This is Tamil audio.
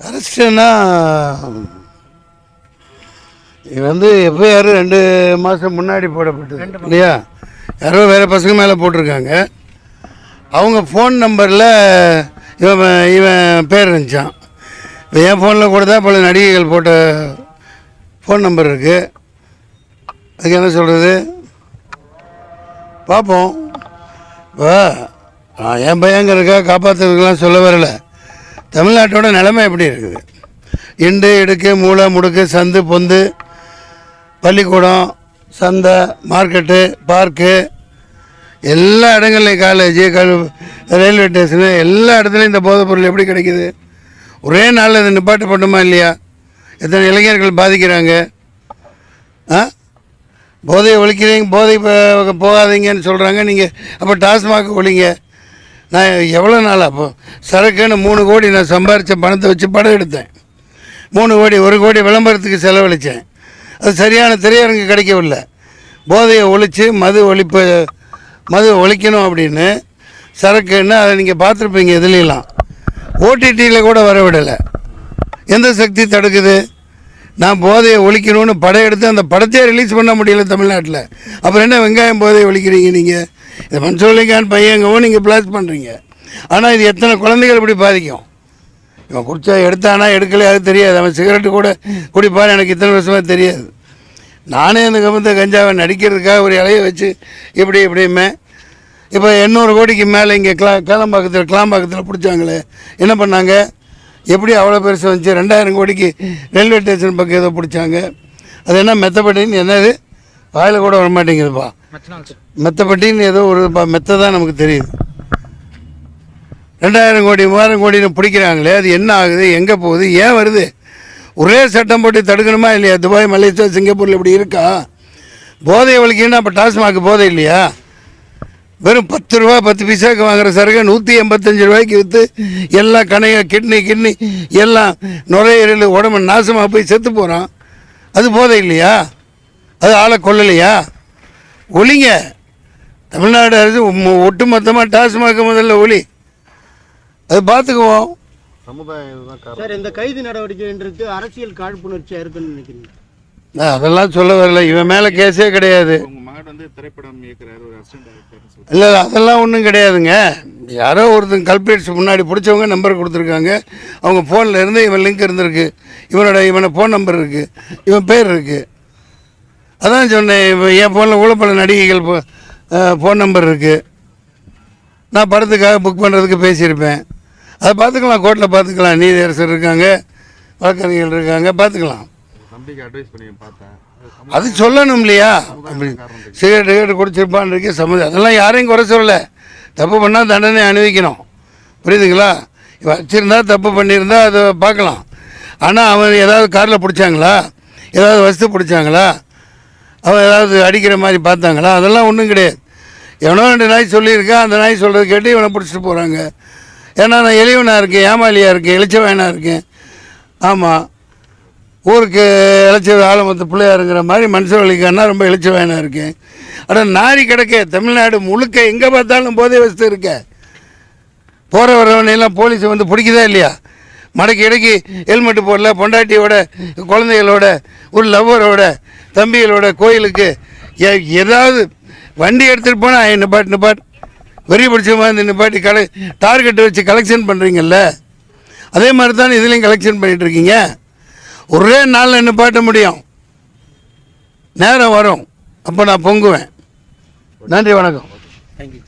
அரெஸ்ட்னா இது வந்து எஃப்ஐஆர் 2 மாதம் முன்னாடி போடப்பட்டது இல்லையா? யாரோ வேறு பசங்க மேலே போட்டிருக்காங்க. அவங்க ஃபோன் நம்பரில் இவன் பேர் இருந்துச்சான். இப்போ என் ஃபோனில் கூட தான் பல நடிகைகள் போட்ட ஃபோன் நம்பர் இருக்குது. அதுக்கு என்ன சொல்கிறது பார்ப்போம். இப்போ என் பையங்கிறதுக்காக காப்பாற்றுறதுக்கெலாம் சொல்ல வரலை. தமிழ்நாட்டோட நிலைமை எப்படி இருக்குது? இண்டு இடுக்கு மூளை முடுக்கு சந்து பொந்து பள்ளிக்கூடம் சந்தை மார்க்கெட்டு பார்க்கு எல்லா இடங்கள்லையும் காலேஜு ரயில்வே ஸ்டேஷனு எல்லா இடத்துலையும் இந்த போதைப் பொருள் எப்படி கிடைக்கிது? ஒரே நாளில் இது நிப்பாட்டு பண்ணுமா இல்லையா? எத்தனை இளைஞர்கள் பாதிக்கிறாங்க? போதையை ஒழிக்கிறீங்க, போதை போகாதீங்கன்னு சொல்கிறாங்க. நீங்கள் அப்போ டாஸ்மாக் ஒழிங்க. நான் எவ்வளோ நாளாக அப்போ சரக்குன்னு 3 கோடி நான் சம்பாரித்த பணத்தை வச்சு படம் எடுத்தேன். 3 கோடி 1 கோடி விளம்பரத்துக்கு செலவழித்தேன். அது சரியான திரையரங்கு கிடைக்கவில்லை. போதையை ஒழித்து மது ஒழிக்கணும் அப்படின்னு சரக்குன்னு அதை நீங்கள் பார்த்துருப்பீங்க. இதுலாம் ஓடிடியில் கூட வர விடலை. எந்த சக்தி தடுக்குது? நான் போதையை ஒழிக்கணும்னு படம் எடுத்து அந்த படத்தையே ரிலீஸ் பண்ண முடியல தமிழ்நாட்டில். அப்புறம் என்ன வெங்காயம் போதையை ஒழிக்கிறீங்க நீங்கள்? இதை மன்சூலிகான் பையங்கவும் நீங்கள் பிளாஸ் பண்ணுறீங்க. ஆனால் இது எத்தனை குழந்தைகள் இப்படி பாதிக்கும்? இவன் குடிச்சா எடுத்தானா எடுக்கலையா அது தெரியாது. அவன் சிகரெட்டு கூட குடிப்பான்னு எனக்கு இத்தனை வருஷமாக தெரியாது. நானே அந்த கம்பத்தை கஞ்சாவை நடிக்கிறதுக்காக ஒரு இலையை வச்சு இப்படியுமே இப்போ 800 கோடிக்கு மேலே இங்கே கிளாம்பாக்கத்தில் பிடிச்சாங்களே, என்ன பண்ணாங்க? எப்படி அவ்வளோ பெருசு வந்துச்சு? 2000 கோடிக்கு ரயில்வே ஸ்டேஷன் பக்கம் ஏதோ பிடிச்சாங்க. அது என்ன மெத்தப்பட்டின்னு என்னது வாயில் கூட வர மாட்டேங்குதுப்பா. மெத்தப்பட்டின்னு ஏதோ ஒரு மெத்தை தான் நமக்கு தெரியுது. 2000 கோடி 3000 கோடின்னு பிடிக்கிறாங்களே, அது என்ன ஆகுது? எங்கே போகுது? ஏன் வருது? ஒரே சட்டம் போட்டு தடுக்கணுமா இல்லையா? துபாய் மலேசியா சிங்கப்பூரில் இப்படி இருக்கா? போதையை ஒழிக்கணும்னா அப்போ டாஸ்மாக் போதை இல்லையா? வெறும் 10 ரூபா 10 பைசாவுக்கு வாங்குகிற சரக்கு 185 ரூபாய்க்கு விற்று எல்லாம் கிட்னி எல்லாம் நுரையீரல் உடம்பு நாசமாக போய் செத்து போகிறான். அது போதை இல்லையா? அது ஆளை கொல்லலையா? ஒளிங்க. தமிழ்நாடு அரசு ஒட்டுமொத்தமாக டாஸ்மாக முதல்ல ஒளி. அது பார்த்துக்குவோம். சார், இந்த கைது நடவடிக்கைன்றது அரசியல் காழ்ப்புணர்ச்சியாக இருக்குன்னு நினைக்கிறீங்க? அதெல்லாம் சொல்ல வரல. இவன் மேலே கேஸே கிடையாது. இல்லை அதெல்லாம் ஒன்றும் கிடையாதுங்க. யாரோ ஒருத்தங்க கல்பிரேட்ஸ் முன்னாடி பிடிச்சவங்க நம்பர் கொடுத்துருக்காங்க. அவங்க ஃபோனில் இருந்து இவன் லிங்க் இருந்திருக்கு. இவனை ஃபோன் நம்பர் இருக்குது, இவன் பேர் இருக்குது. அதான் சொன்னேன். இப்போ என் ஃபோனில் கூட பல நடிகைகள் ஃபோன் நம்பர் இருக்குது. நான் படத்துக்காக புக் பண்ணுறதுக்கு பேசியிருப்பேன். அதை பார்த்துக்கலாம், கோர்ட்டில் பார்த்துக்கலாம். நீதியரசர் இருக்காங்க, வழக்கறிஞர்கள் இருக்காங்க, பார்த்துக்கலாம். அது சொல்லணும் இல்லையா? அப்படி சிகரெட்டு குடிச்சிருப்பான்னு இருக்கே சம்மந்தம். அதெல்லாம் யாரையும் குறை சொல்லலை. தப்பு பண்ணால் தண்டனை அனுபவிக்கணும். புரியுதுங்களா? வச்சுருந்தா தப்பு பண்ணியிருந்தா அதை பார்க்கலாம். ஆனால் அவன் ஏதாவது காரில் பிடிச்சாங்களா? ஏதாவது வசதி பிடிச்சாங்களா? அவன் ஏதாவது அடிக்கிற மாதிரி பார்த்தாங்களா? அதெல்லாம் ஒன்றும் கிடையாது. எவனோ 2 நாய் சொல்லியிருக்கேன். அந்த நாய் சொல்கிறது கேட்டு இவனை பிடிச்சிட்டு போகிறாங்க. ஏன்னா நான் எளிவனாக இருக்கேன், ஏமாலியாக இருக்கேன், இளைச்சவனாக இருக்கேன். ஆமாம், ஊருக்கு இளைச்ச ஆலமத்து பிள்ளையாருங்கிற மாதிரி மனுஷன் வலிக்கானா ரொம்ப இளைச்சவனாக இருக்கேன். ஆனால் நாரி கிடக்க தமிழ்நாடு முழுக்க எங்கே பார்த்தாலும் போதை வசதி இருக்க. போகிற வரவனையெல்லாம் போலீஸ் வந்து பிடிக்குதா இல்லையா? மடக்கி இடைக்கி ஹெல்மெட்டு போடல, பொண்டாட்டியோட குழந்தைகளோட ஒரு லவ்வரோட தம்பிகளோட கோயிலுக்கு ஏதாவது வண்டி எடுத்துகிட்டு போனால் நிப்பாட்டு வெறி பிடிச்ச மாதிரி நிப்பாட்டி டார்கெட் வச்சு கலெக்ஷன் பண்ணுறீங்கல்ல, அதே மாதிரி தான் இதுலேயும் கலெக்ஷன் பண்ணிகிட்ருக்கீங்க. ஒரே நாளில் நிப்பாட்ட முடியும். நேரம் வரும், அப்போ நான் பொங்குவேன். நன்றி, வணக்கம். தேங்க்யூ.